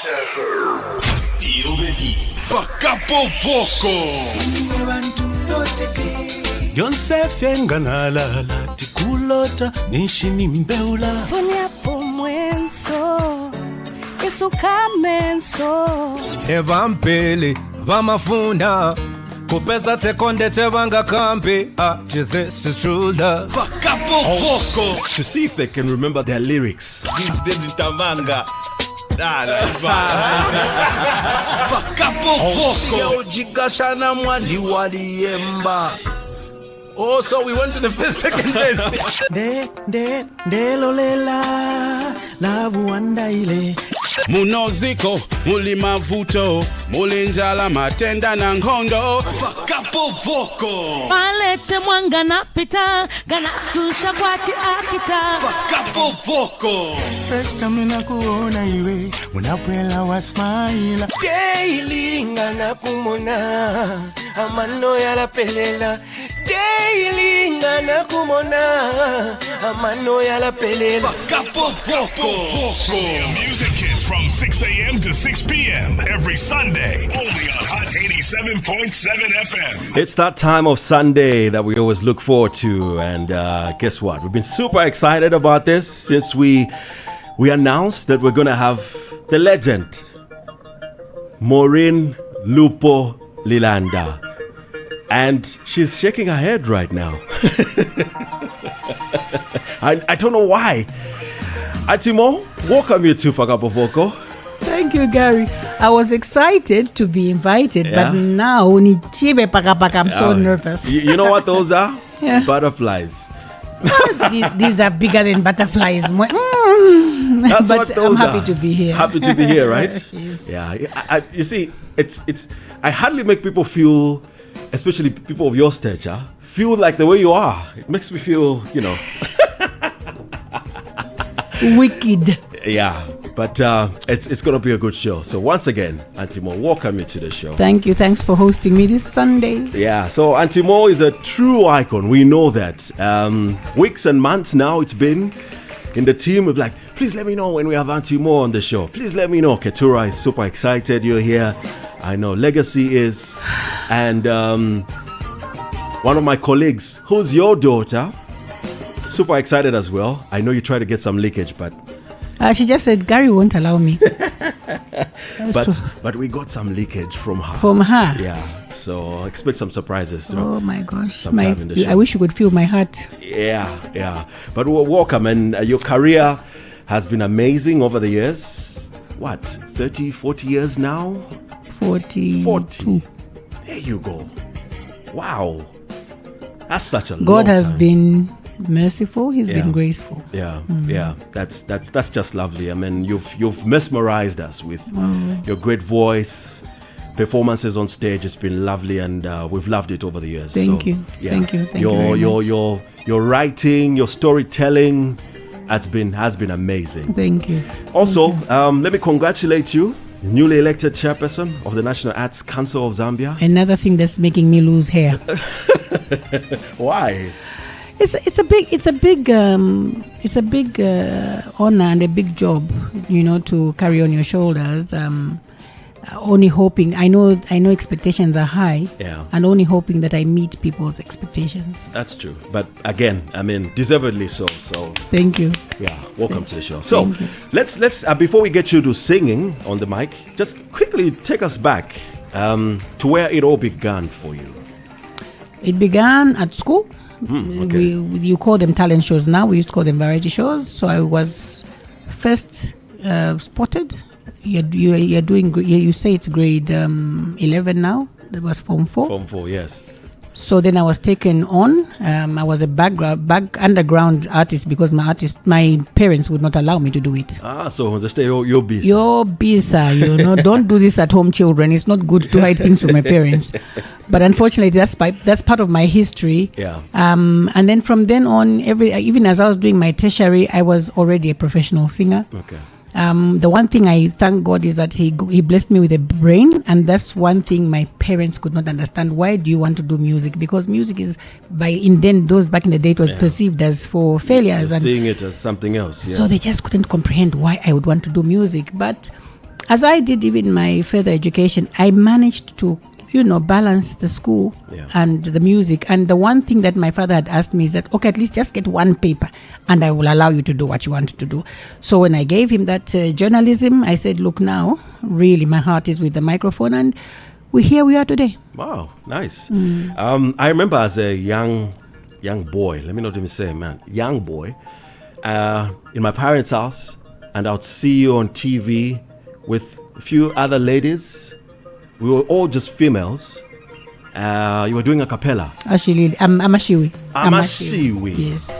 Feel the heat. Fakapo Vocal. Yonsefe nganalala tikulota nishini mbeula Funia pomwenso Isukamenso Evampeli vamafunda kupeza tekonde tevanga kampi this is true love. Fakapo Vocal. to see if they can remember their lyrics. This is Tamanga. Fakapo Vocal. Jigashana mwali waliyemba. Oh, so we went to the second place. De lolela lavu wandaile Munoziko, mulimavuto, mulinjala matenda na ngondo. Fakapo Vocal. Palete mwanga napita Ganasusha kwati akita Fakapo Vocal. First time nakuona iwe unapwela wa smile daily ngana kumona amano yala pelela daily ngana kumona amano yala pelela Fakapo Vocal. Music hits from 6 a.m. to 6 p.m. every Sunday. Only on Hot 87.7 FM. It's that time of Sunday that we always look forward to, and guess what? We've been super excited about this since we announced that we're gonna have the legend Maureen Lupo Lilanda, and she's shaking her head right now. I don't know why. Aunty Mo, welcome you to Fakapo Vocal. Thank you, Gary. I was excited to be invited, but now ni chibe paka I'm so nervous. You know what those are? Yeah. Butterflies. These are bigger than butterflies. That's But what those I'm happy are. to be here. Happy to be here, right? Yes. Yeah. You see, it's. I hardly make people feel, especially people of your stature, feel like the way you are. It makes me feel, Wicked. yeah. But it's gonna be a good show. So once again, Aunty Mo, welcome you to the show. Thank you. Thanks for hosting me this Sunday. Yeah, so Aunty Mo is a true icon. We know that. Weeks and months now it's been in the team. We're like, please let me know when we have Aunty Mo on the show. Please let me know. Ketura is super excited you're here. I know Legacy is. And one of my colleagues, who's your daughter, super excited as well. I know you try to get some leakage, but She just said Gary won't allow me. but we got some leakage from her. From her? Yeah. So expect some surprises. Oh my gosh. Sometime in the show. I wish you could feel my heart. Yeah. But welcome, and your career has been amazing over the years. What, 30, 40 years now? 40. There you go. Wow. That's such a long God has time. been merciful. He's been graceful. Yeah. That's just lovely. I mean, you've mesmerized us with your great voice. Performances on stage, it's been lovely, and we've loved it over the years. Thank you. Yeah. Thank you very much. Your writing, your storytelling has been amazing. Thank you. Also, let me congratulate you, newly elected chairperson of the National Arts Council of Zambia. Another thing that's making me lose hair. Why? It's a big honor and a big job, to carry on your shoulders. Only hoping, I know expectations are high, and only hoping that I meet people's expectations. That's true. But again, I mean, deservedly so. So thank you. Yeah, welcome to the show. So let's before we get you to singing on the mic, just quickly take us back to where it all began for you. It began at school. Okay. You call them talent shows now. We used to call them variety shows. So I was first spotted. You're doing. You say it's grade 11 now. That was Form 4. Form 4, yes. So then I was taken on. I was a underground artist because my parents would not allow me to do it. So stay your busy. You're busy, Don't do this at home, children. It's not good to hide things from my parents. But unfortunately, that's part of my history. Yeah. And then from then on, even as I was doing my tertiary, I was already a professional singer. Okay. The one thing I thank God is that he blessed me with a brain, and that's one thing my parents could not understand. Why do you want to do music? Because music is back in the day it was perceived as for failures, and seeing it as something else. Yes. so they just couldn't comprehend why I would want to do music. But as I did even my further education, I managed to, balance the school and the music. And the one thing that my father had asked me is that, okay, at least just get one paper and I will allow you to do what you want to do. So when I gave him that journalism, I said, look now, really my heart is with the microphone, and here we are today. Wow, nice. I remember as a young boy, let me not even say man, young boy, in my parents' house, and I would see you on TV with a few other ladies. We were all just females. You were doing a cappella. Actually, Amashi. Yes.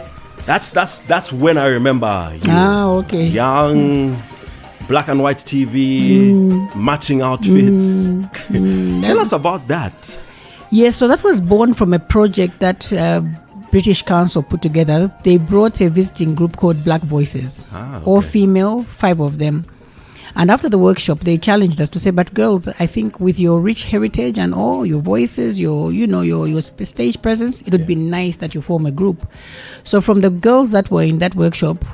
That's when I remember you. Okay. Young, black and white TV, matching outfits. Tell us about that. Yes, so that was born from a project that British Council put together. They brought a visiting group called Black Voices, all female, 5 of them. And after the workshop, they challenged us to say, but girls, I think with your rich heritage and all your voices, your stage presence, it would be nice that you form a group. So from the girls that were in that workshop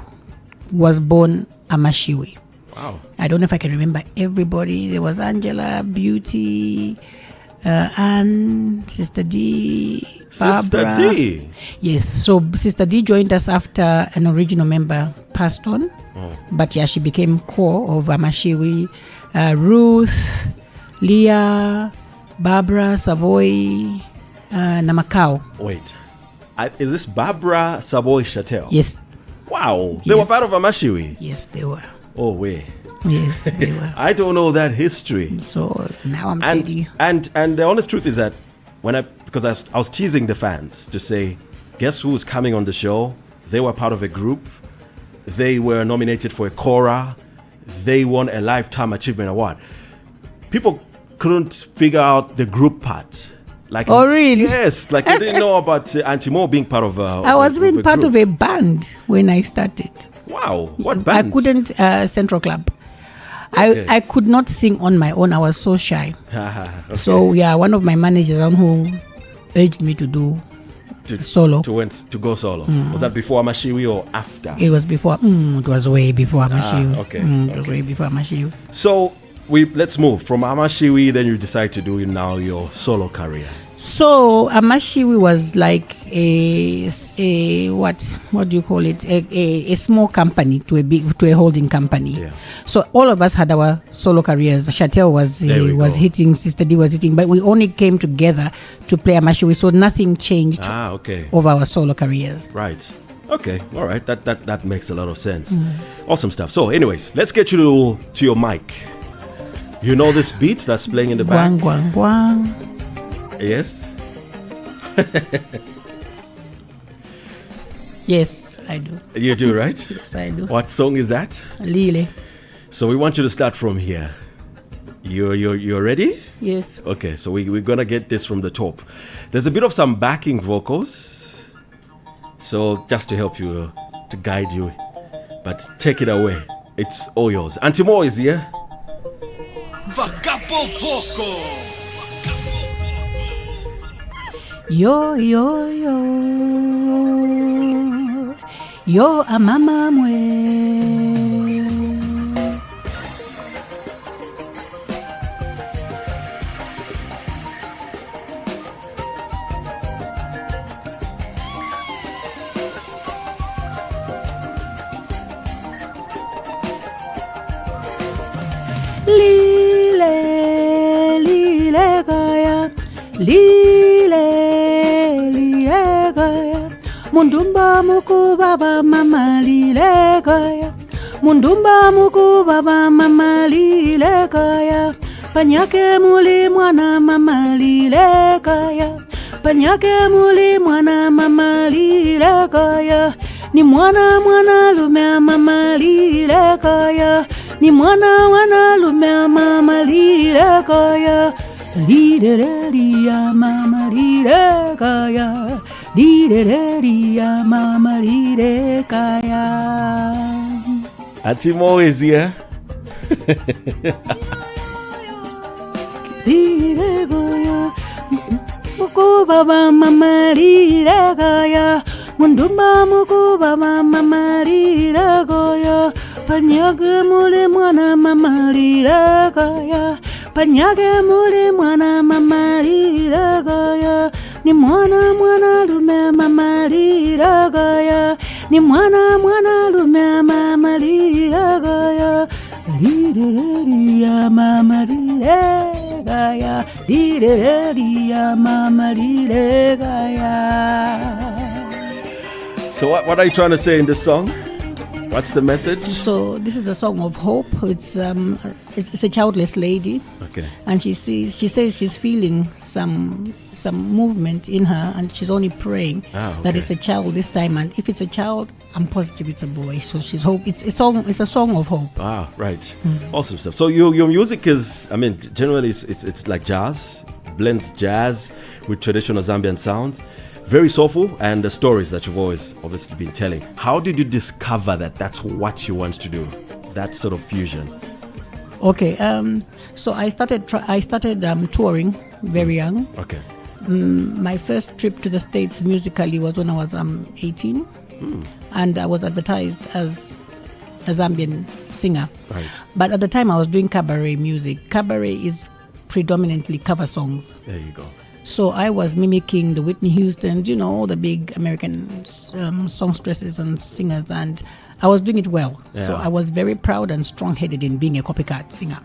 was born Amashi. Wow. I don't know if I can remember everybody. There was Angela, Beauty, Anne, Sister D, Barbara. Sister D? Yes, so Sister D joined us after an original member passed on. But she became core of Amashi. Ruth, Leah, Barbara, Savoy, Namakau. Wait, is this Barbara, Savoy, Shatel? Yes. Wow, they were part of Amashi. Yes, they were. Oh, wait. Yes, they were. I don't know that history. So now I'm telling you. And the honest truth is that because I was teasing the fans to say, guess who's coming on the show? They were part of a group. They were nominated for a Cora. They won a Lifetime Achievement Award. People couldn't figure out the group part. Like, oh, really? Yes. Like, they didn't know about Aunty Mo being part of I was being part of a band when I started. Wow. What band? I couldn't, Central Club. Okay. I could not sing on my own. I was so shy. Okay. So, one of my managers who urged me to do solo. To go solo. Was that before Amashi or after? It was before. It was way before Amashi. Okay. It was way before Amashi. So let's move from Amashi. Then you decide to do now your solo career. So Amashi was like a what do you call it? A small company to a holding company. Yeah. So all of us had our solo careers. Shatel was hitting, Sister D was hitting, but we only came together to play Amashi. So nothing changed over our solo careers. Right. Okay. All right. That makes a lot of sense. Awesome stuff. So, anyways, let's get you to your mic. You know this beat that's playing in the back? Guang, guang, guang. Yes. Yes, I do. You do, right? Yes, I do. What song is that? Lele. So we want you to start from here. You're ready? Yes. Okay, so we're gonna get this from the top. There's a bit of some backing vocals, so just to help you, to guide you, but take it away. It's all yours. Aunty Mo is here. Fakapo Vocal. Yo, yo, yo, yo, amama mwe. Lile, lile gaya, lile. Mundumba muku baba mama lile kaya. Mundumba muku baba mama lile kaya. Panyake muli mwana mama lile kaya. Panyake muli mwana mama lile kaya. Ni mwana lume mama lile kaya. Ni mwana lume mama lile kaya. Lidereria mama lile kaya. Lidereria mama lile kaya. Aunty Mo is here. Lile kaya. Muku baba mama lile kaya. Mundumba muku baba mama lile kaya. Panyage mule mwana mamalira gaya. Panyage mule mwana mamalira gaya. Ni mwana lume mamalira gaya. Ni mwana lume mamalira gaya. Lireria mamalira gaya. Lireria mamalira gaya. So what are you trying to say in this song? What's the message? So this is a song of hope. It's a childless lady. Okay. And she says she's feeling some movement in her, and she's only praying that it's a child this time. And if it's a child, I'm positive it's a boy. So she's hope. It's a song of hope. Ah, right. Awesome stuff. So your music is, I mean, generally it's like jazz, blends jazz with traditional Zambian sound. Very soulful, and the stories that you've always obviously been telling. How did you discover that that's what you want to do? That sort of fusion. Okay. So I started touring very young. Okay. My first trip to the States musically was when I was 18, and I was advertised as a Zambian singer. Right. But at the time I was doing cabaret music. Cabaret is predominantly cover songs. There you go. So I was mimicking the Whitney Houston, all the big American songstresses and singers, and I was doing it well. Yeah. So I was very proud and strong-headed in being a copycat singer.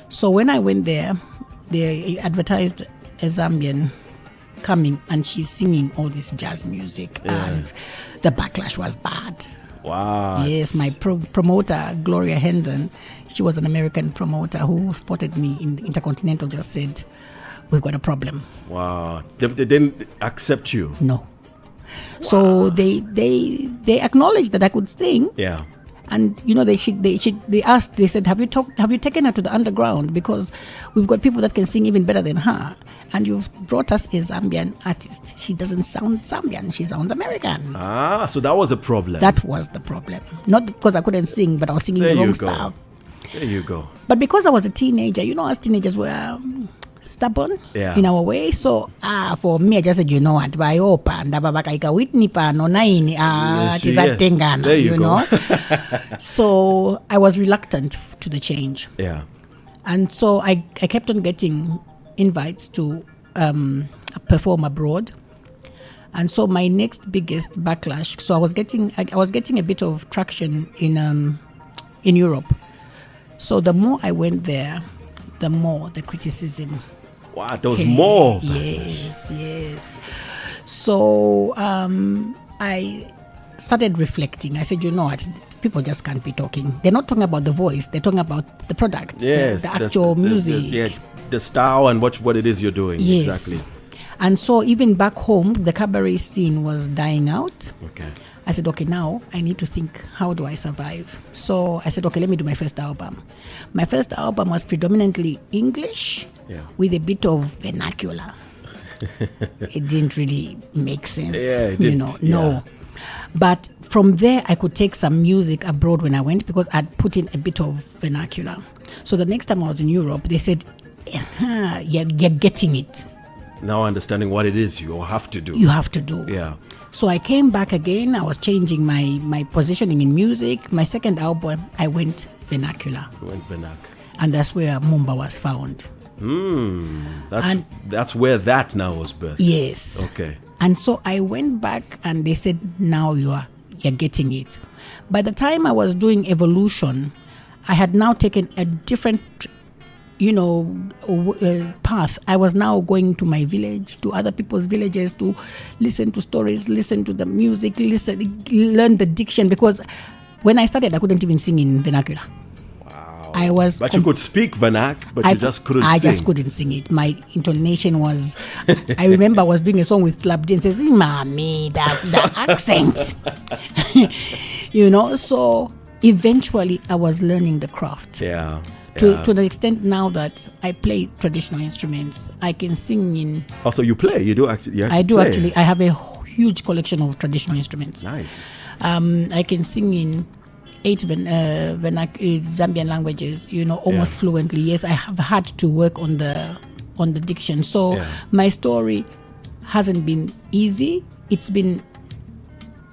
So when I went there, they advertised a Zambian coming, and she's singing all this jazz music, and the backlash was bad. Wow. Yes, my promoter, Gloria Hendon, she was an American promoter who spotted me in the Intercontinental, just said, "We've got a problem." Wow. They didn't accept you? No. Wow. So they acknowledged that I could sing. Yeah. And they asked, they said, have you taken her to the underground, because we've got people that can sing even better than her, and you've brought us a Zambian artist. She doesn't sound Zambian, she sounds American. Ah, so that was a problem. That was the problem. Not because I couldn't sing, but I was singing the wrong stuff. There you go. But because I was a teenager, as teenagers were stubborn in our way. So for me, I just said, you know what, by open dababakaika Whitney pano naini tizatengana, there you know. So I was reluctant to the change. Yeah. And so I kept on getting invites to perform abroad. And so my next biggest backlash, so I was getting a bit of traction in Europe. So the more I went there, the more the criticism. Wow, there was more. Yes. So I started reflecting. I said, you know what? People just can't be talking. They're not talking about the voice. They're talking about the product, yes, the actual music. The style and what it is you're doing. Yes. Exactly. And so even back home, the cabaret scene was dying out. Okay. I said, okay, now I need to think, how do I survive? So I said, okay, let me do my first album. My first album was predominantly English with a bit of vernacular. It didn't really make sense, No. But from there, I could take some music abroad when I went, because I'd put in a bit of vernacular. So the next time I was in Europe, they said, you're getting it. Now understanding what it is you have to do. You have to do. Yeah. So I came back again. I was changing my positioning in music. My second album, I went vernacular. And that's where Mumba was found. That's where that now was birthed. Yes. Okay. And so I went back, and they said, now you're getting it. By the time I was doing Evolution, I had now taken a different path. I was now going to my village, to other people's villages, to listen to stories, listen to the music, learn the diction, because when I started, I couldn't even sing in vernacular. Wow. But you could speak vernac, but you just couldn't sing. I just couldn't sing it. My intonation was, I remember I was doing a song with Slabdi and says, Mami, the accent. So eventually I was learning the craft. Yeah. To the extent now that I play traditional instruments. I can sing in... Also, you play? You do actually? I do actually. I have a huge collection of traditional instruments. Nice. I can sing in 8 Zambian languages, almost fluently. Yes, I have had to work on the diction. So my story hasn't been easy. It's been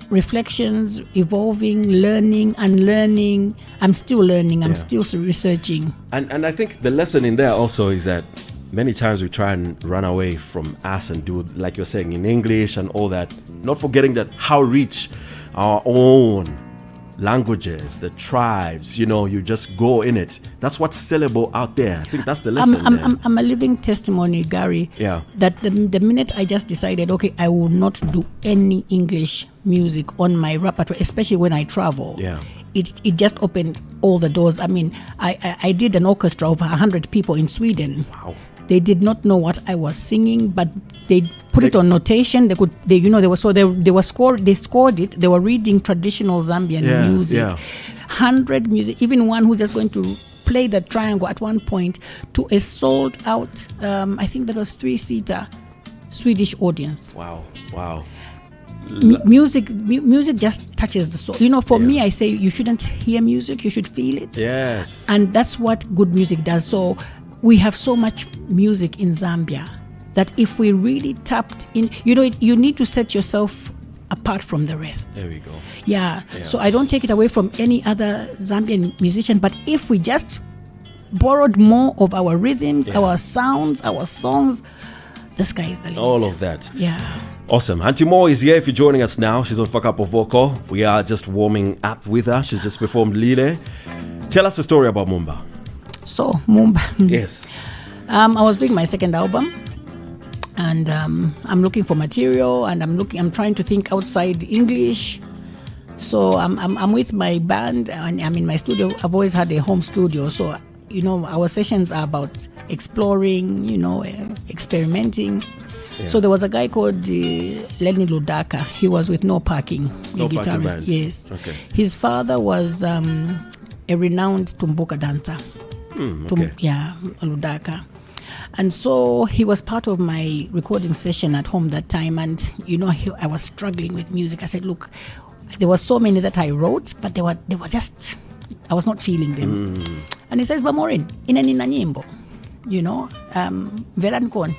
reflections, evolving, learning, unlearning. I'm still learning. I'm still researching. And I think the lesson in there also is that many times we try and run away from us and do, like you're saying, in English and all that, not forgetting that how rich our own languages, the tribes, you just go in it. That's what's sellable out there. I think that's the lesson. I'm a living testimony, Gary. Yeah. That the minute I just decided, okay, I will not do any English music on my repertoire, especially when I travel. Yeah. It just opened all the doors. I mean, I did an orchestra of 100 people in Sweden. Wow. They did not know what I was singing, but they put it on notation. They scored it. They were reading traditional Zambian music. 100 music, even one who's just going to play the triangle at one point to a sold out, I think that was 3-seater Swedish audience. Wow. Music just touches the soul. For me, I say you shouldn't hear music, you should feel it. Yes. And that's what good music does. So we have so much music in Zambia that if we really tapped in, you need to set yourself apart from the rest. There we go. Yeah. So I don't take it away from any other Zambian musician, but if we just borrowed more of our rhythms, our sounds, our songs, the sky is the limit. All of that. Yeah. Awesome. Aunty Mo is here. If you're joining us now, she's on Fakapo Vocal. We are just warming up with her. She's just performed Lele. Tell us a story about Mumba. So, Mumba. Yes. I was doing my second album, and I'm looking for material, and I'm trying to think outside English. So I'm with my band, and I'm in my studio. I've always had a home studio, so our sessions are about exploring, experimenting. Yeah. So there was a guy called Lele Ludaka. He was with No Parking, No guitarist. Parking band. Yes. Okay. His father was a renowned Tumbuka dancer. Okay. Ludaka. And so he was part of my recording session at home that time. And, I was struggling with music. I said, look, there were so many that I wrote, but they were just, I was not feeling them. And he says, but Maureen, inanina nyimbo, Mvela nkona.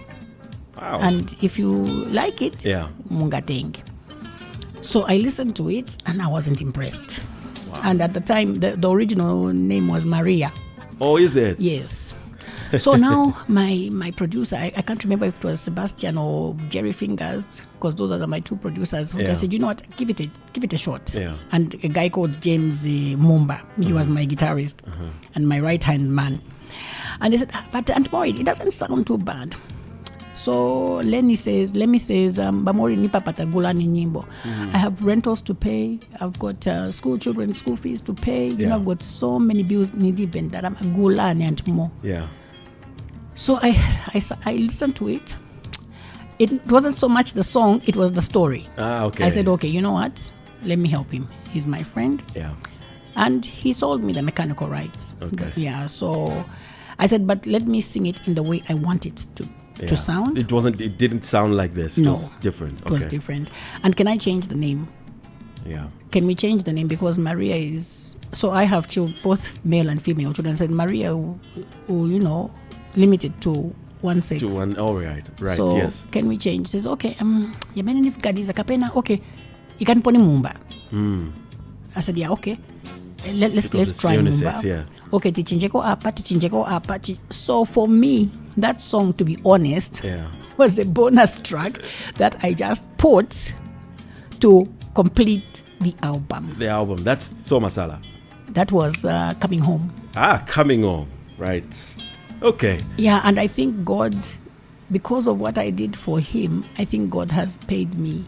Wow. And if you like it, mungatenge. So I listened to it and I wasn't impressed. Wow. And at the time, the original name was Maria. Oh, is it? Yes. So now my producer, I can't remember if it was Sebastian or Jerry Fingers, because those are my two producers. I said, you know what, give it a shot. Yeah. And a guy called James Mumba, he was my guitarist and my right hand man. And they said, but Aunty Mo, it doesn't sound too bad. So Lemmy says, Bamori nipa patagulani nyimbo. I have rentals to pay. I've got school children, school fees to pay. I've got so many bills nidibend that I'm a gulani and more. Yeah. So I listened to it. It wasn't so much the song, it was the story. Okay. I said, okay, you know what? Let me help him. He's my friend. Yeah. And he sold me the mechanical rights. Okay. Yeah. So I said, but let me sing it in the way I want it to sound. It didn't sound like this. No. It was different. It was different. And can I change the name? Yeah. Can we change the name? Because Maria is, so I have both male and female children. I said Maria, who limited to one sex. To one, right, so yes. Can we change? Says, okay, yamene nifukadiza kapena, okay, ikaniponi Mumba. I said, yeah, okay. Let's try Mumba. Yeah. Okay, tichinjeko apa. So for me, that song, to be honest, was a bonus track that I just put to complete the album. The album, that's So Masala. That was Coming Home. Coming Home, right. Okay. Yeah, and I think God, because of what I did for him, I think God has paid me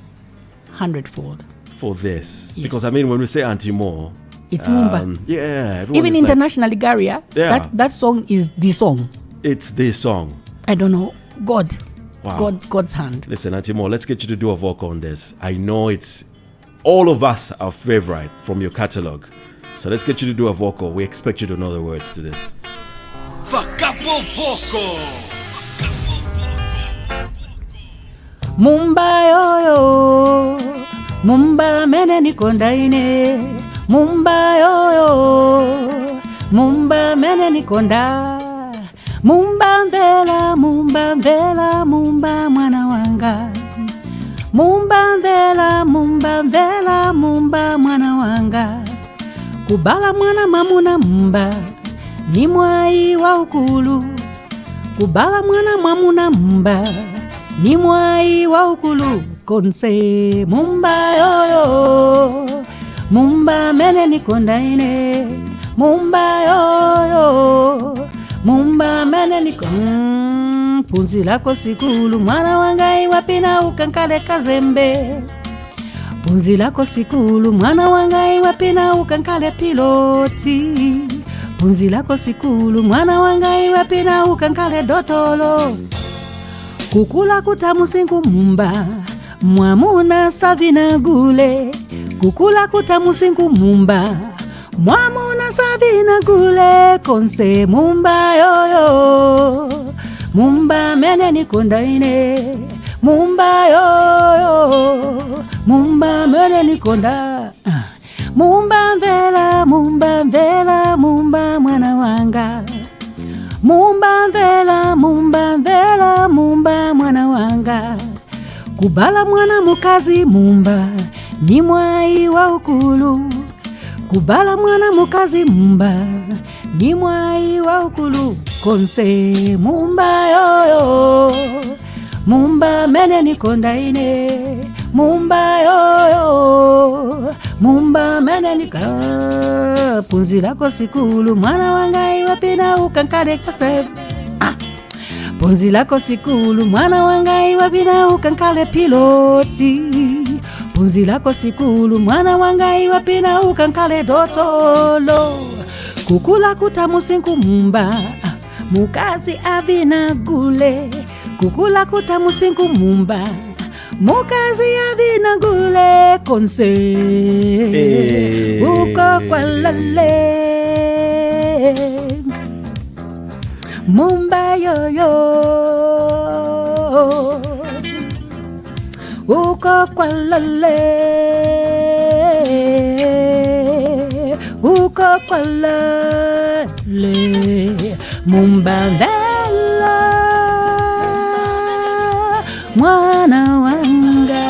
100-fold. For this. Yes. Because, when we say Aunty Mo, it's Mumba. Yeah. Even internationally, Gary, that song is the song. It's the song. I don't know. God. Wow. God's hand. Listen, Aunty Mo, let's get you to do a vocal on this. I know it's all of us our favorite from your catalog. So let's get you to do a vocal. We expect you to know the words to this. Fakapo Vocal. Mumba yoyo, Mumba mene nikondaine. Mumba yoyo, Mumba mene nikonda. Mumba Mvela, Mumba Manawanga. Mumba Mvela, Mumba Mvela, Mumba Manawanga. Kubala mwana mamuna Mumba, ni mwai wa ukulu. Kubala mwana mamuna Mumba, ni mwai wa ukulu. Konse Mumba yoyo, Mumba mene ni kondaine. Mumba yoyo, Mumba mene ni punzi lako sikulu, mwana wangai wapina ukankale kazembe. Punzi lako sikulu, mwana wangai wapina ukankale piloti. Punzi lako sikulu, mwana wangai wapina ukankale dotolo. Kukula kutamusinku Mumba, mwamuna savina gule. Kukula kutamusinku Mumba, mwamuna savina gule. Konse Mumba yoyo, Mumba mene ni kondaine. Mumba yoyo, Mumba mene ni konda. Mumba Mvela, Mumba Mvela, Mumba Manawanga. Mumba Mvela, Mumba Mvela, Mumba Manawanga. Kubala mwana mukazi Mumba, ni mwai wa ukulu. Kubala mwana mukazi Mumba, ni mwai wa ukulu. Konse Mumba yoyo, Mumba mene ni kondaine. Mumba yoyo, Mumba mene ni punzi lako sikulu, mwana wangai wapina ukankale kase. Punzi lako sikulu, mwana wangai wapina ukankale piloti. Punzi lako sikulu, mwana wangai wapina ukankale dotolo. Kukula kutamusinku Mumba, mukazi avina gule. Kukula kutamusinku Mumba, mukazi avina gule. Konse uko kwa Lele. Mumba yoyo, uko kwa Lele. Uko kwa Lele. Mumba Mvela, Manawanga.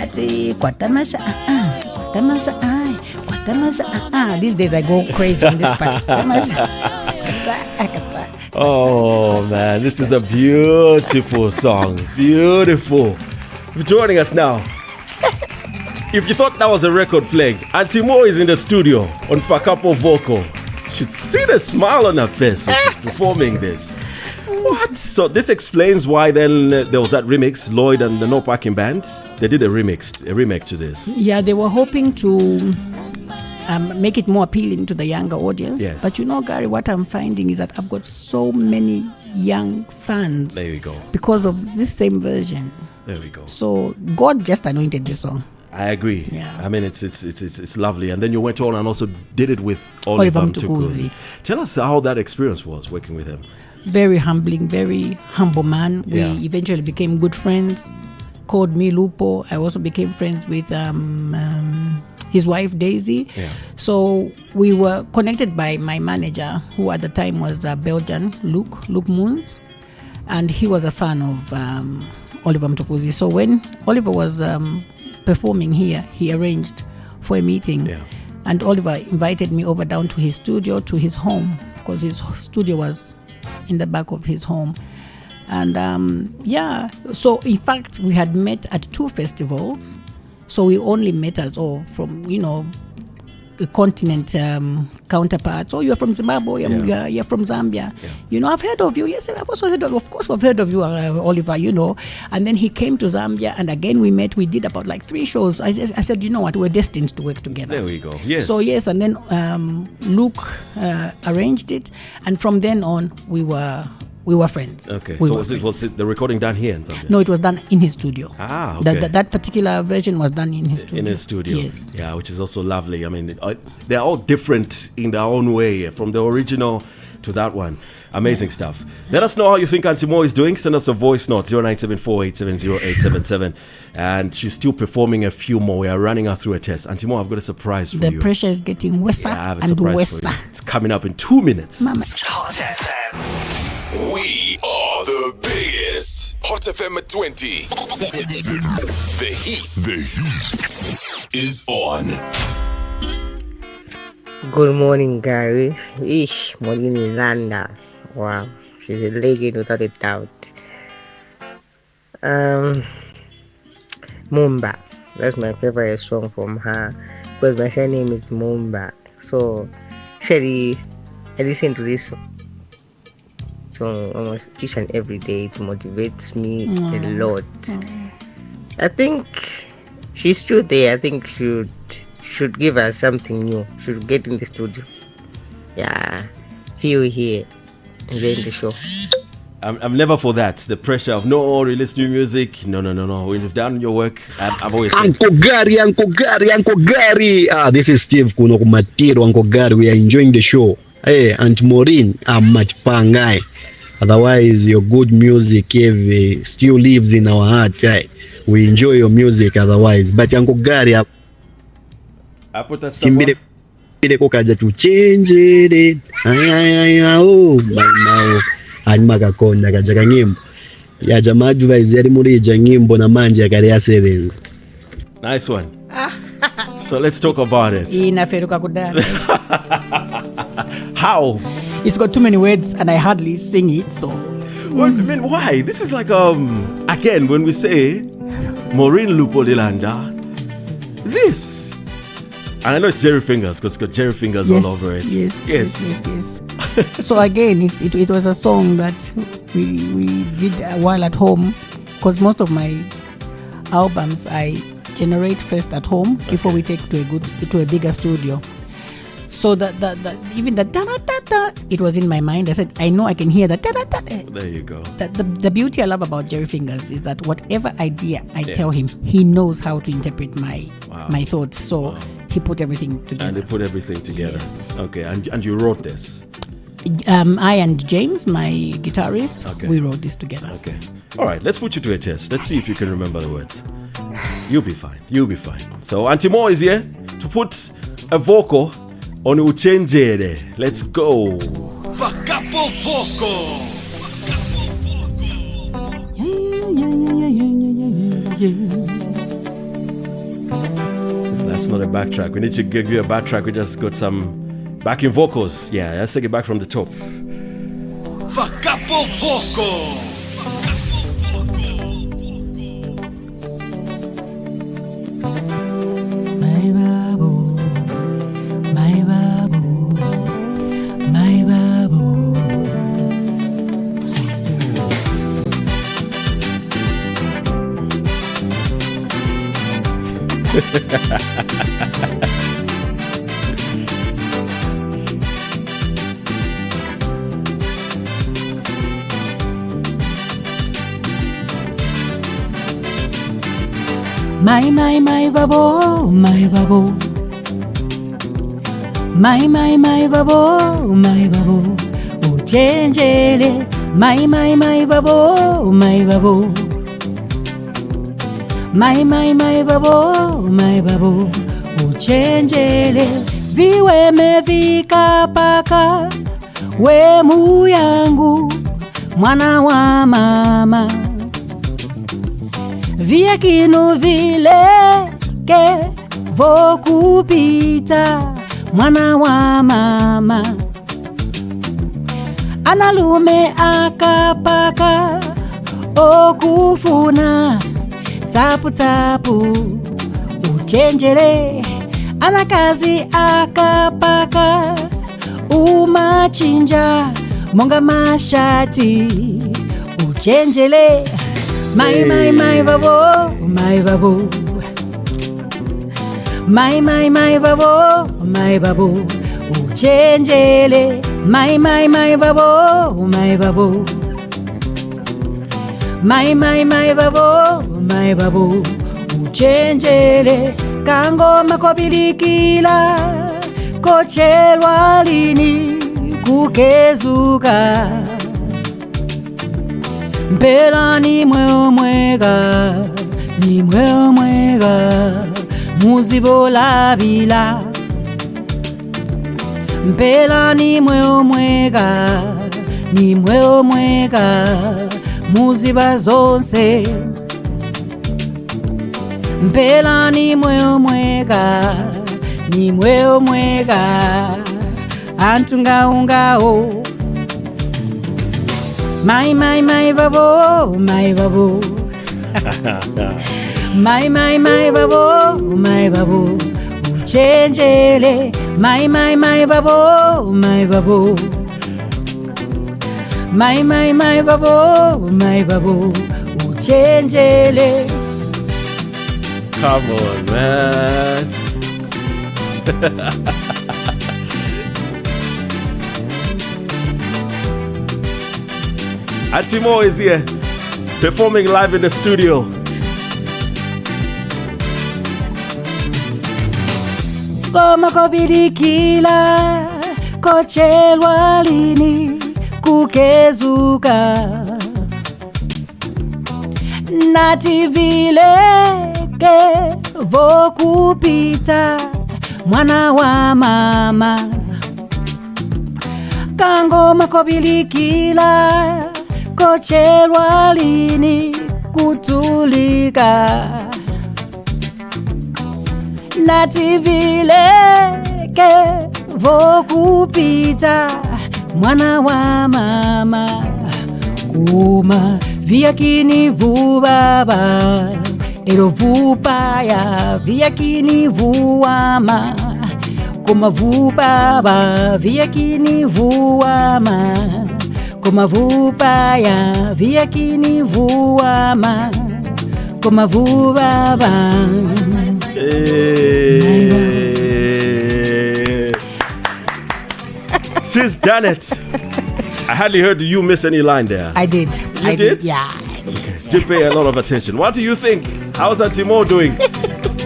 Ati kwa tamasha, kwa tamasha, kwa tamasha. These days I go crazy on this part. Tamasha. Oh man, this is a beautiful song. Beautiful. If you're joining us now, if you thought that was a record playing, Aunty Mo is in the studio on Fakapo Vocal. You should see the smile on her face when she's performing this. What? So this explains why then there was that remix, Lloyd and the No Parking Band. They did a remake to this. Yeah, they were hoping to make it more appealing to the younger audience. Yes. But you know, Gary, what I'm finding is that I've got so many young fans. There we go. Because of this same version. There we go. So God just anointed this song. I agree. Yeah. I mean, it's lovely. And then you went on and also did it with Oliye Mtukudzi. Tell us how that experience was working with him. Very humbling, very humble man. We eventually became good friends. Called me Lupo. I also became friends with his wife Daisy. Yeah. So we were connected by my manager, who at the time was Belgian, Luke Moons, and he was a fan of Oliye Mtukudzi. So when Oliver was performing here, he arranged for a meeting, and Oliver invited me over down to his studio, to his home, because his studio was in the back of his home. And so in fact we had met at 2 festivals. So we only met as all from, the continent counterparts. Oh, you're from Zimbabwe, you're from Zambia. I've heard of you. Yes, I've also heard of course, we've heard of you, Oliver, And then he came to Zambia, and again we met. We did about like 3 shows. I said, you know what, we're destined to work together. There we go. Yes. So yes, and then Luke arranged it, and from then on we were friends. Okay. Was it the recording done here in Zambia? No, it was done in his studio. Ah, okay. That particular version was done in his studio. In his studio. Yes. Yeah, which is also lovely. I mean, they're all different in their own way, from the original to that one. Amazing stuff. Let us know how you think Aunty Mo is doing. Send us a voice note, 0974-870-877. And she's still performing a few more. We are running her through a test. Aunty Mo, I've got a surprise for you. The pressure is getting worse I have a and surprise worse. for you. It's coming up in 2 minutes. Mama. Hot FM. We are the biggest. Hot FM at 20. The heat is on. Good morning, Gary. Maureen Lupo. Wow, she's a legend without a doubt. Mumba. That's my favorite song from her because my surname is Mumba. So, actually, I listen to this song almost each and every day. It motivates me a lot. I think she's still there. I think should give us something new. Should get in the studio. Yeah, feel here and then the show. I'm never for that. The pressure of no release new music. No. When you've done your work, I've always said, Uncle Gary. This is Steve Kuno Kumatiro. Uncle Gary, we are enjoying the show. Hey, Aunty Maureen, I'm much pangai. Otherwise, your good music still lives in our heart. We enjoy your music otherwise. But Uncle Gary, I put that stuff on. Kokaja to Uchenjele. Anyimakakonda kajaga nyimbo ya jamaa advise yali mulija nyimbo na manje akali yasebenza. Nice one. So let's talk about it. Inaferuka kudala. How? It's got too many words and I hardly sing it, so. Well, I mean, why? This is like again when we say Maureen Lupo Lilanda, this. And I know it's Jerry Fingers because it's got Jerry Fingers all over it. Yes. So again, it was a song that we did while at home, because most of my albums I generate first at home before we take to a bigger studio. So that even the da da da da, it was in my mind. I said, I know I can hear that da da da. There you go. The beauty I love about Jerry Fingers is that whatever idea I tell him, he knows how to interpret my thoughts. So he put everything together. And they put everything together. Yes. Okay, and you wrote this. I and James, my guitarist, we wrote this together. Okay. All right, let's put you to a test. Let's see if you can remember the words. You'll be fine. So Aunty Mo is here to put a vocal on Uchenjele. Let's go. Fakapo Vocal. That's not a backtrack. We need to give you a backtrack. We just got some backing vocals. Yeah, let's take it back from the top. Fakapo Vocal. My babu. My babo, my babo. My babo, my babo. Uchenjele. My babo, my babo. My babo, my babo. Uchenjele. Viwe mevika paka. Wemu yangu. Mwana wa mama. Via kinu vileke vokupita mwana wa mama. Analume akapaka okufuna tapu tapu Uchenjele. Anakazi akapaka umachinja monga mashati Uchenjele. My babo, my babo. My babo, my babo. Uchenjele. My babo, my babo. My babo, my babo. Uchenjele. Kango makobilikila. Kochelwa lini kukezuka. Mpela ni mwega, muzibola bila. Mpela ni mwega, nimwe omwega muziba zonse Mvela nimwe omwega antungaungao my babo my babo my babo my babo Uchenjele my babo my babo my babo Uchenjele. Come on, man. Aunty Mo is here, performing live in the studio. Goma kobilikila kochelwa lini kukezuka nati vileke vokupita mwana wa mama kangoma kobilikila kochelwa lini kutulika nati vileke vokupita mwana wa mama kuma viakini vubaba ero vupaya viakini vuama kuma vubaba viakini vuama kuma vupaya viakini vuama kuma vubaba. Hey. She's done it. I hardly heard you miss any line there. I did. You did? Yeah, I did. Did pay a lot of attention. What do you think? How's Aunty Mo doing?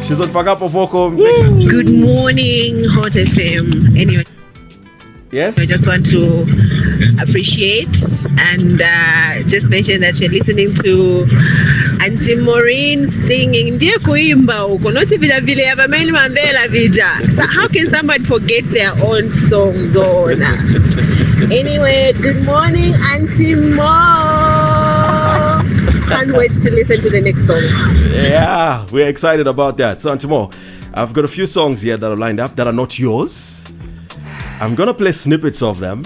She's on Fakapo Vocal. Good morning, Hot FM. Anyway, Yes? I just want to appreciate and just mention that you're listening to Aunty Maureen singing. Ndiye kuimba huko, not vile vile ya Mvela Mvela vija. So how can somebody forget their own songs? Anyway, good morning, Aunty Mo. Can't wait to listen to the next song. Yeah, we're excited about that. So, Aunty Mo, I've got a few songs here that are lined up that are not yours. I'm going to play snippets of them,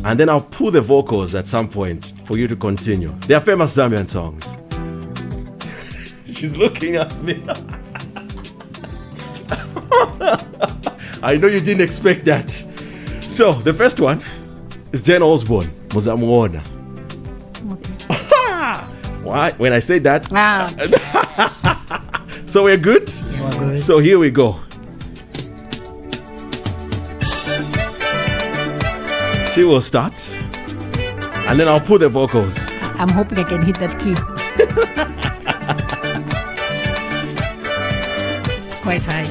and then I'll pull the vocals at some point for you to continue. They are famous Zambian songs. She's looking at me. I know you didn't expect that. So, the first one is Jane Osborne, Muza Muona. Why? When I say that. So we're good? Yeah, we're good. So here we go. She will start, and then I'll put the vocals. I'm hoping I can hit that key. It's quite high.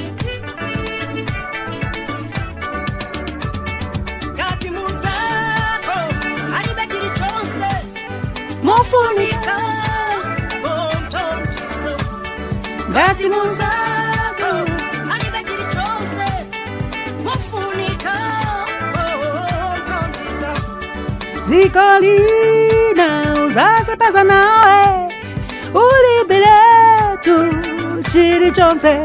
Ngati muzako alibekiri chose mufunika tontiza zikolina uzasepeza nawe ulibiletu chiri chonse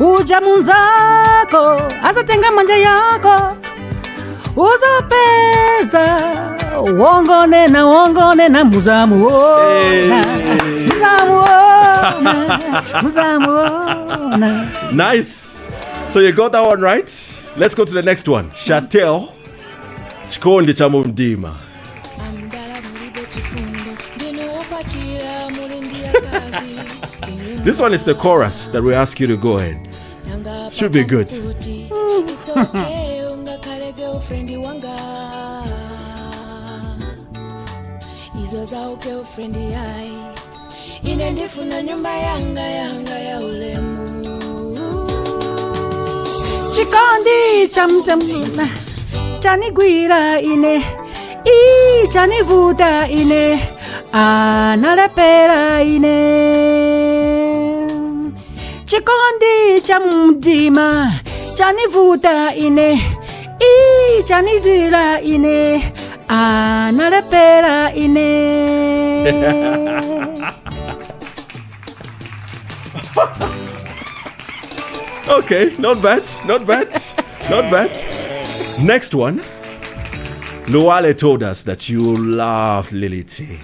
uja munzako azatenga manja yako uzapeza wongone na Muza Muona. Muza Muona. Nice. So you got that one right. Let's go to the next one. Shatel, Chikondi Chamu Mudima. This one is the chorus that we ask you to go ahead. Should be good. Chikondi Chamu chanigwira ine chanivuta ine analepera ine Chikondi Chamu Mudima chanivuta ine chanizila ine Analepera ine. Okay, not bad. Not bad. Next one. Luale told us that you loved Lily T.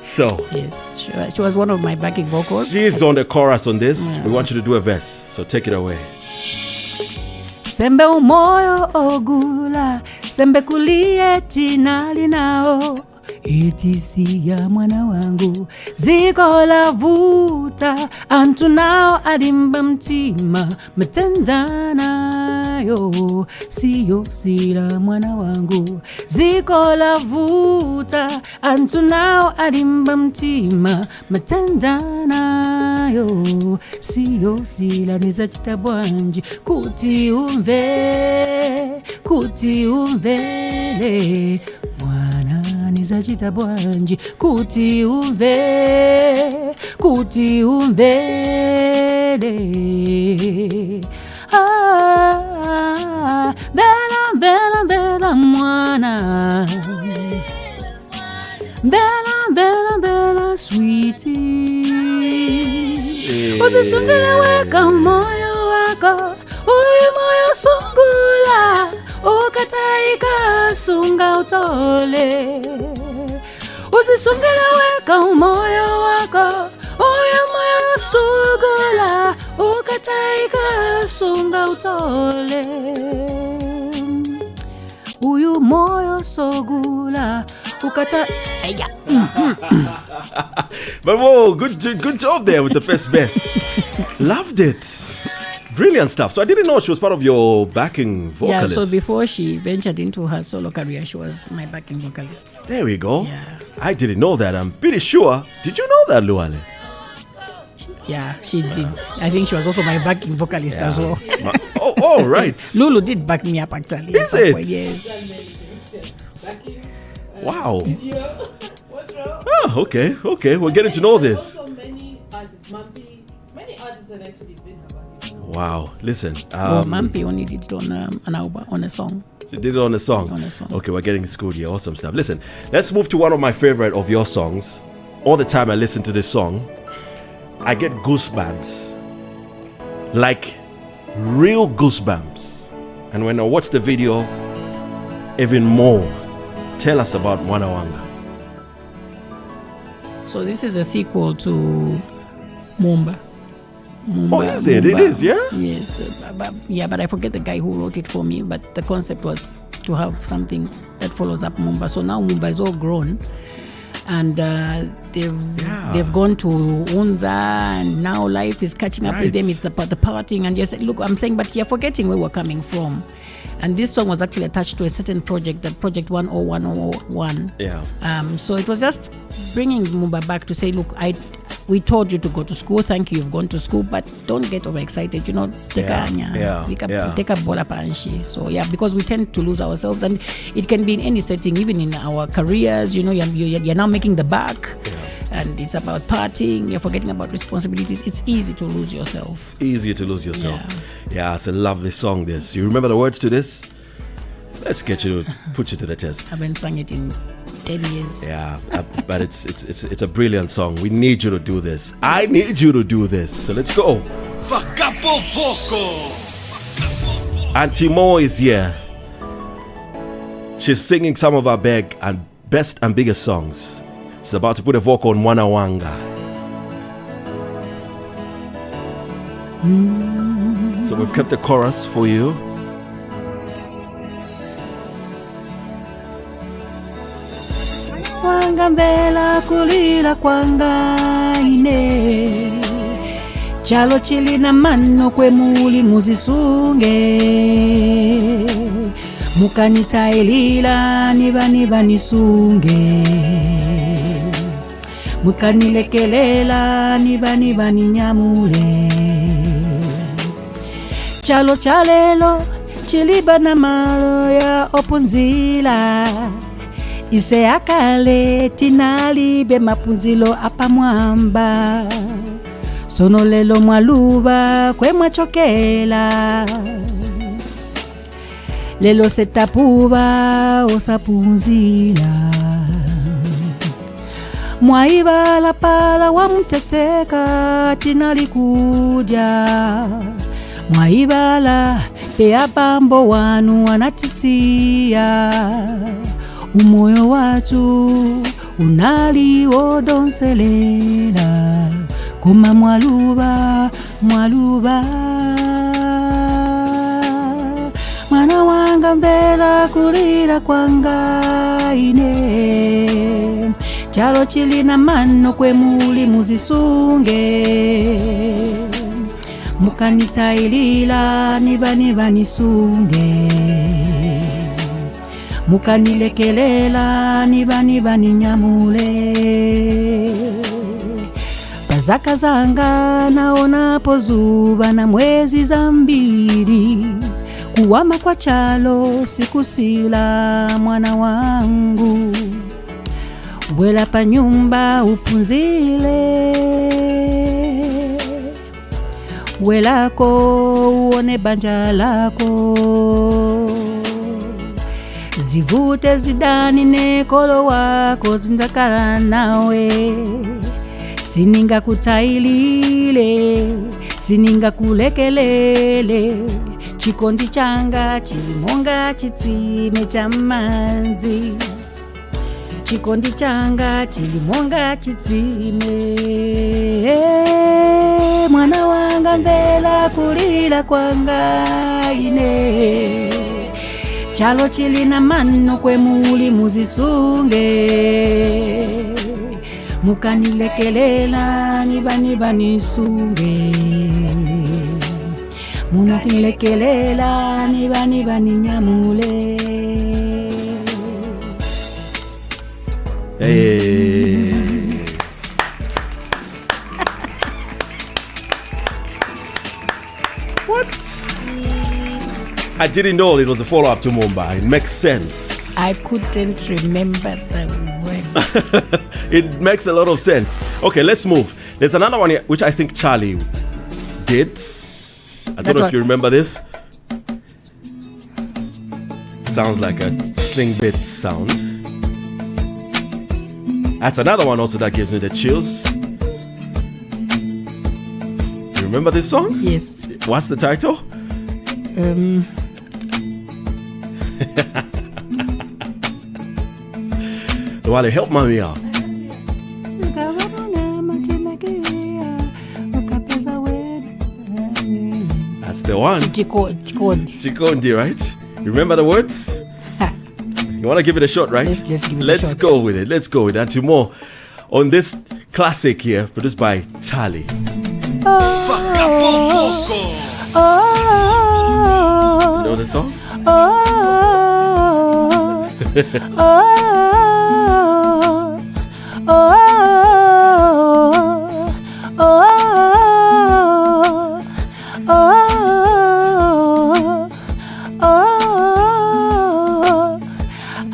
So Yes, she was one of my backing vocals. She's on the chorus on this. Yeah. We want you to do a verse. So take it away. Sembe umoyo ogula, sembe kulie tinali nao. Etisi ya mwana wangu ziko la vuta, antu nao adimba mtima metendana yo. Siyo sila mwana wangu ziko la vuta, antu nao adimba mtima metendana yo. Siyo sila niza chitabwanji kuti umvele mwana niza chitabwanji kuti umvele Bela mwana Bela sweetie Usisungile weka moyo wako uyu moyo sungula ukataika sunga utole Usisungile weka moyo wako uyu moyo sungula ukataika sunga utole uyu moyo sogula ukata But whoa, good job there with the first verse. Loved it. Brilliant stuff. So I didn't know she was part of your backing vocalist. Yeah, so before she ventured into her solo career, she was my backing vocalist. There we go. Yeah. I didn't know that. I'm pretty sure. Did you know that, Luale? Yeah, she did. I think she was also my backing vocalist as well. Oh, right. Lulu did back me up actually. Is it? Yes. Wow. Oh, okay. We're getting to know this. Many artists had actually been her backing. Wow. Listen. Mampi only did it on an album, on a song. She did it on a song. Okay, we're getting schooled here. Awesome stuff. Listen, let's move to one of my favorite of your songs. All the time I listen to this song, I get goosebumps. Like real goosebumps. And when I watch the video, even more. Tell us about Manawanga. So this is a sequel to Mumba. Oh, is it? It is, yeah? Yes. But I forget the guy who wrote it for me. But the concept was to have something that follows up Mumba. So now Mumba is all grown. And they've gone to Unza, and now life is catching up with them. It's the partying, and you say, look, I'm saying, but you're forgetting where we're coming from. And this song was actually attached to a certain project, that project 10101. Yeah. So it was just bringing Mumba back to say, look, we told you to go to school. Thank you, you've gone to school, but don't get overexcited. Take a bola panshi. So because we tend to lose ourselves, and it can be in any setting, even in our careers. You're now making the back. And it's about partying, you're forgetting about responsibilities. It's easy to lose yourself. It's easier to lose yourself. Yeah, it's a lovely song, this. You remember the words to this? Let's get you to put you to the test. I haven't sung it in 10 years. Yeah, but it's a brilliant song. We need you to do this. I need you to do this. So let's go. Fakapo Vocal. Aunty Mo is here. She's singing some of our best and biggest songs. She's about to put a vocal on Manawanga. So we've kept the chorus for you. Wanga mbela kulila kwanga ine chalo chili na mano kwe muli muzisunge mukanitailila niba nisunge mukanilekelela niba ninyamule chalo chalelo chiliba na malo ya opunzila ise akale tinalibe mapunzilo apa mwamba sono lelo mwaluba kwe mwachokela lelo setapuva osapunzila mwaibala pala wamteteka tinalikuja mwaibala pea pambo wanu wanatisia umoyo watu unali odonselela kuma mwaluba Manawanga Mvela kulira kwangaine chalo chilina mano kwe muli muzisunge mukanitailila niba nisunge mukanilekelela niba ninyamule pazaka zanga naona pozuba na mwezi Zambiri kuwama kwa chalo sikusila mwana wangu bwela pa nyumba upunzile welako uone banja lako zivute zidani nekolo wako zindakala nawe sininga kutailile sininga kulekelele chikondi changa chilimonga chitsime cha manzi chikondi changa chilimonga chitsime Manawanga Mvela kulila kwangaine chalo chilina mano kwe muli muzisunge mukanilekelela niba nisunge munakilekelela niba ninyamule. Hey. What? I didn't know it was a follow-up to Mumba. It makes sense. I couldn't remember the word. It makes a lot of sense. Okay, let's move. There's another one here, which I think Charlie did. I don't know if you remember this. Sounds like a sling bit sound. That's another one also that gives me the chills. You remember this song? Yes. What's the title? Wale, help mommy out. That's the one. Chikondi, right? You remember the words? You want to give it a shot, right? Let's give it a shot. Let's go with it. Let's go with it. Aunty Mo on this classic here, produced by Charlie. Fakapo Vocal. You know the song?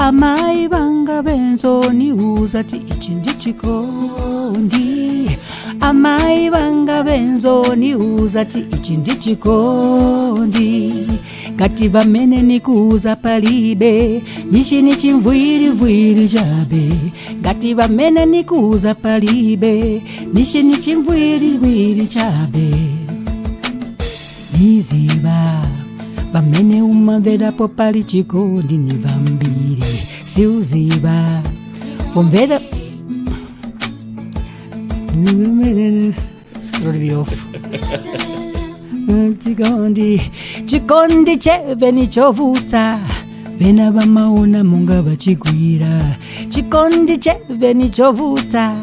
Amai banga benzo ni uzati ichindi chikondi. Amai banga benzo ni uzati ichindi chikondi. Kati vamene ni kuuza palibe nishini chimvwiri jabe. Kati vamene ni kuuza palibe nishini chimvwiri jabe. Niziba vamene umamvera popali chikondi ni vambiri siuziba pomvera. It's going to be off. Chikondi cheve ni chovuta vena vamaona munga vachigwira. Chikondi cheve ni chovuta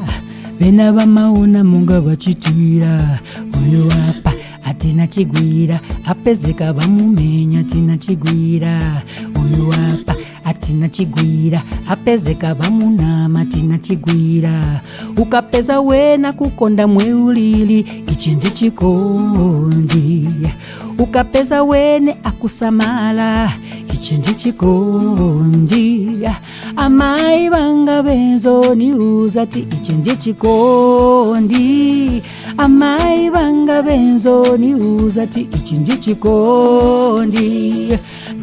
vena vamaona munga vachitwira. Uyu apa atina chigwira apezeka vamumenya tina chigwira. Uyu apa atina chigwira apezeka vamunama tina chigwira. Ukapeza wena kukonda mweulili ichindi chikondi. Ukapeza wene akusamala ichindi chikondi. Amai banga benzo ni uzati ichindi chikondi. Amai banga benzo ni uzati ichindi chikondi.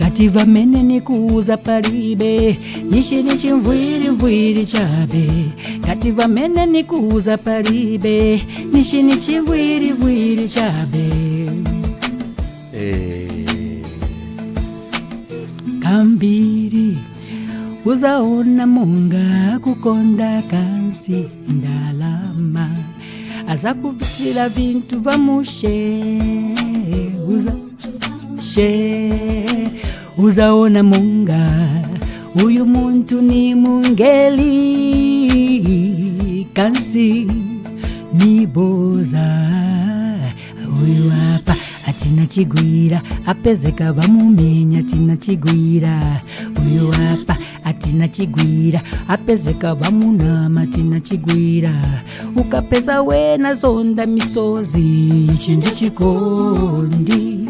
kati vamene nikuuza palibe nishini chimvwiri chabe kati vamene nikuuza palibe nishini chimvwiri chabe kambiri uzaona munga kukonda kansi ndalama azakupitira vintu vamushe uzaona munga uyu muntu ni mungeli kansi ni boza uyu hapa atina chigwira apezeka vamumenya atina chigwira uyu hapa atina chigwira apezeka vamunama atina chigwira ukapeza wena zonda misozi chinji chikondi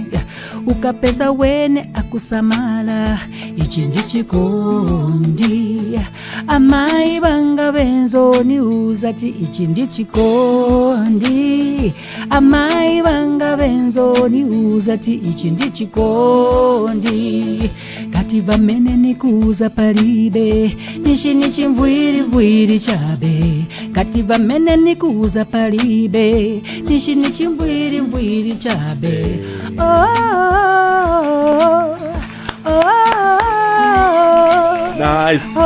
ukapeza wene akusamala ichinji chikondi amai vanga benzoni uzati ichinji chikondi amai vanga benzoni uzati ichinji chikondi kati vamene nikuuza palibe nishini chimvwiri chabe kati vamene nikuuza palibe nishini chimvwiri chabe Nice.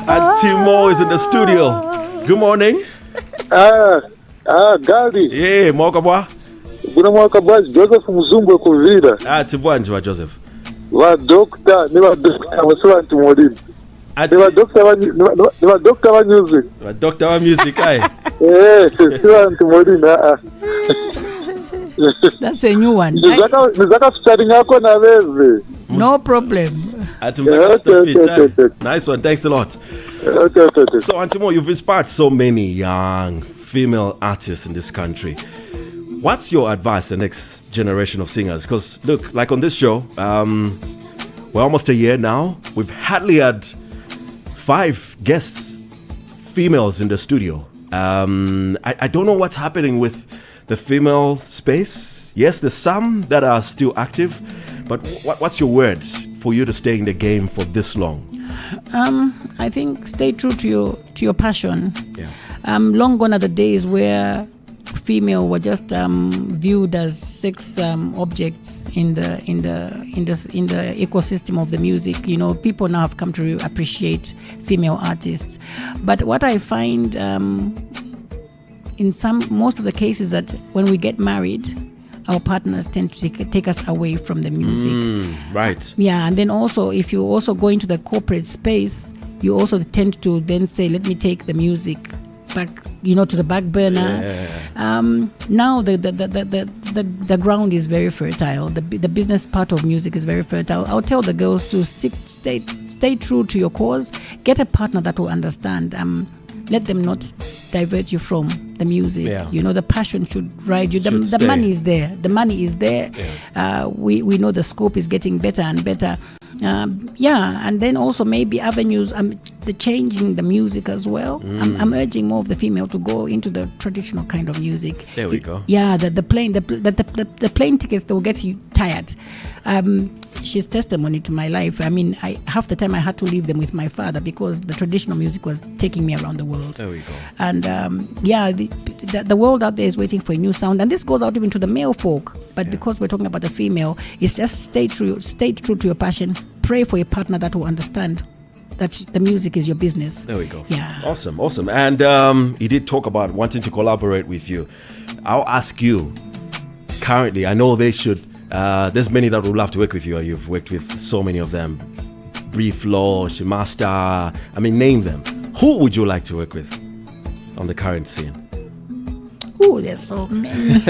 Aunty Mo is in the studio. Good morning. Gadi. Yeah, mwaka bwa. Kuna mwaka bwa Joseph Muzumbu kuvira. Tibwanje wa Joseph. Wa doctor, ni wa doctor wa Aunty Morin. Ni wa doctor wa music. Wa doctor wa music ai. Si wa Aunty Morin. That's a new one. Nizaka featuring yako na wewe. No problem. Nice one. Thanks a lot. Okay. So, Aunty Mo, you've inspired so many young female artists in this country. What's your advice to the next generation of singers? Because, look, like on this show, we're almost a year now. We've hardly had 5 guests, females in the studio. I don't know what's happening with the female space. Yes, there's some that are still active, but what's your word for you to stay in the game for this long? I think stay true to your passion. Yeah. Long gone are the days where female were just viewed as sex objects in the ecosystem of the music. You know, people now have come to appreciate female artists. But what I find in most of the cases that when we get married, our partners tend to take us away from the music. Right. Yeah, and then also if you also go into the corporate space, you also tend to then say, let me take the music back, to the back burner. Now the ground is very fertile. The business part of music is very fertile. I'll tell the girls to stay true to your cause. Get a partner that will understand. Let them not divert you from the music. Yeah. The passion should ride you. The money is there. The money is there. Yeah. We know the scope is getting better and better. And then also maybe avenues, the changing the music as well. I'm urging more of the female to go into the traditional kind of music. There we go. Yeah, the plane tickets, they will get you tired. She's testimony to my life. I mean, half the time I had to leave them with my father because the traditional music was taking me around the world. There we go. And the world out there is waiting for a new sound, and this goes out even to the male folk. But because we're talking about the female, it's just stay true to your passion. Pray for a partner that will understand that the music is your business. There we go. Yeah. Awesome. And he did talk about wanting to collaborate with you. I'll ask you, currently, I know they should. There's many that would love to work with you. You've worked with so many of them. Brief Law, Shimasta. I mean, name them. Who would you like to work with on the current scene? There's so many.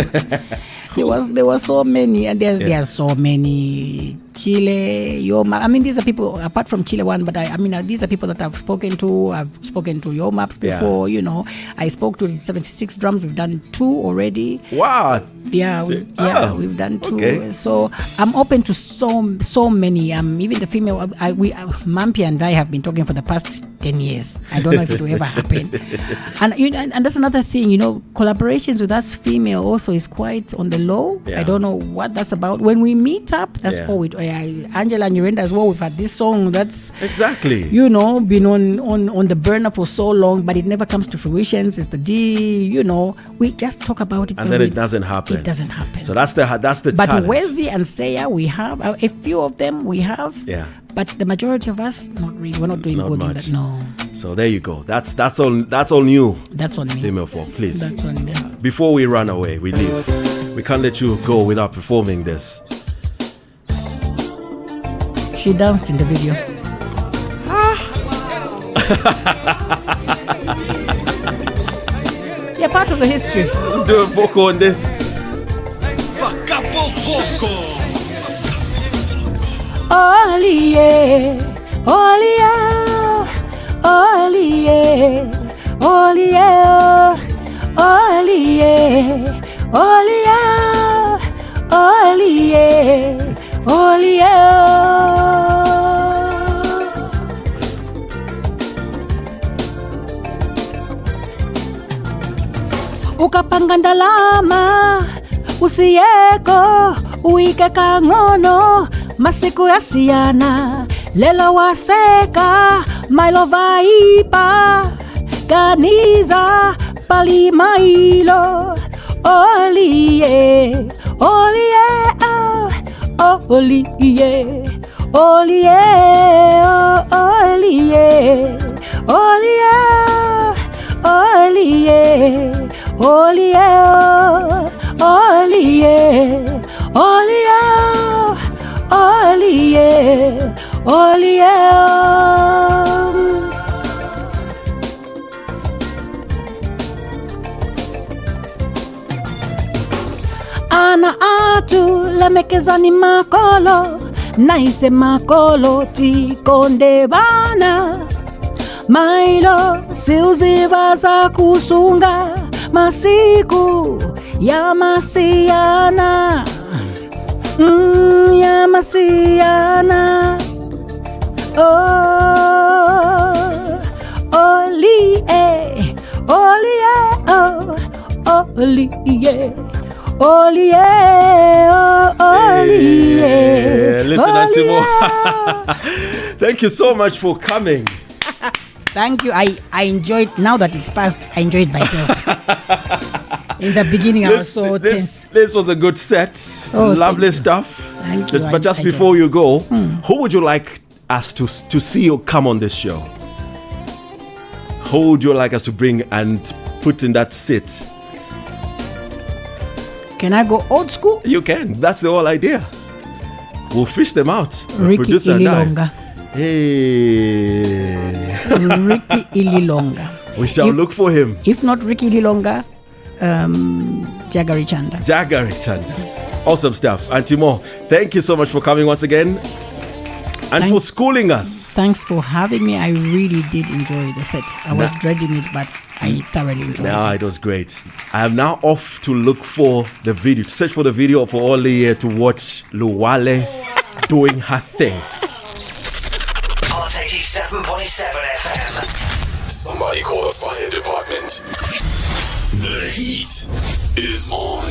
There were so many, and there are so many Chile, Yoma. I mean, these are people apart from Chile one, but these are people that I've spoken to. I've spoken to Yomaps before. I spoke to 76 drums. We've done 2 already. Wow. Yeah, we've done 2. Okay. So I'm open to so many. Even the female. Mampi and I have been talking for the past 10 years. I don't know if it will ever happen. And that's another thing. Collaborations with us female also is quite on the low. Yeah. I don't know what that's about. When we meet up, that's all we do. Angela and Urenda as well. We've had this song that's exactly been on the burner for so long, but it never comes to fruition. It's the D. We just talk about it, and then it doesn't happen. It doesn't happen. So that's the But challenge. Wezi and Seya, we have a few of them. We have, but the majority of us, not really. We're not doing good in that. No. So there you go. That's all new. That's on me. Female folk, please. That's on me. Before we run away, we leave. We can't let you go without performing this. She danced in the video. You're part of the history. Let's do a vocal on this. Fakapo Vocal. Oliye, Oliye, Oliye, Oliye, Oliye, Oliye, Oliye, Oliye. Ukapanga ndalama usiyeko uike kangono masiku yasiyana lelo waseka mailo vaipa ganiza palimailo Oliye Oliye Oliye Oliye Oliye Oliye Oliye Oliye, Oliye, Oliye, Oliye, Oliye. Ana atu lemekezani makolo, naise makolo tikonde bana. Mailo siuzibaza kusunga masiku ya masiana ya masiana Oliye Oliye Oliye Oliye Oliye. Listen, Aunty Mo. Thank you so much for coming. Thank you. I enjoyed, now that it's past, I enjoyed myself. In the beginning, I was so tense. This was a good set. Lovely stuff. Thank you. But just before you go, who would you like us to see you come on this show? Who would you like us to bring and put in that seat? Can I go old school? You can. That's the whole idea. We'll fish them out. Ricky Ililonga. Hey. Ricky Ililonga. We shall look for him. If not Ricky Ililonga, Jagari Chanda. Jagari Chanda. Awesome stuff. Aunty Mo, thank you so much for coming once again and for schooling us. Thanks for having me. I really did enjoy the set. I was dreading it, but I thoroughly enjoyed it. It was great. I am now off to look for the video, to search for the video for Oliye to watch Luwale doing her thing. 87.7 FM. Somebody call the fire department. The heat is on.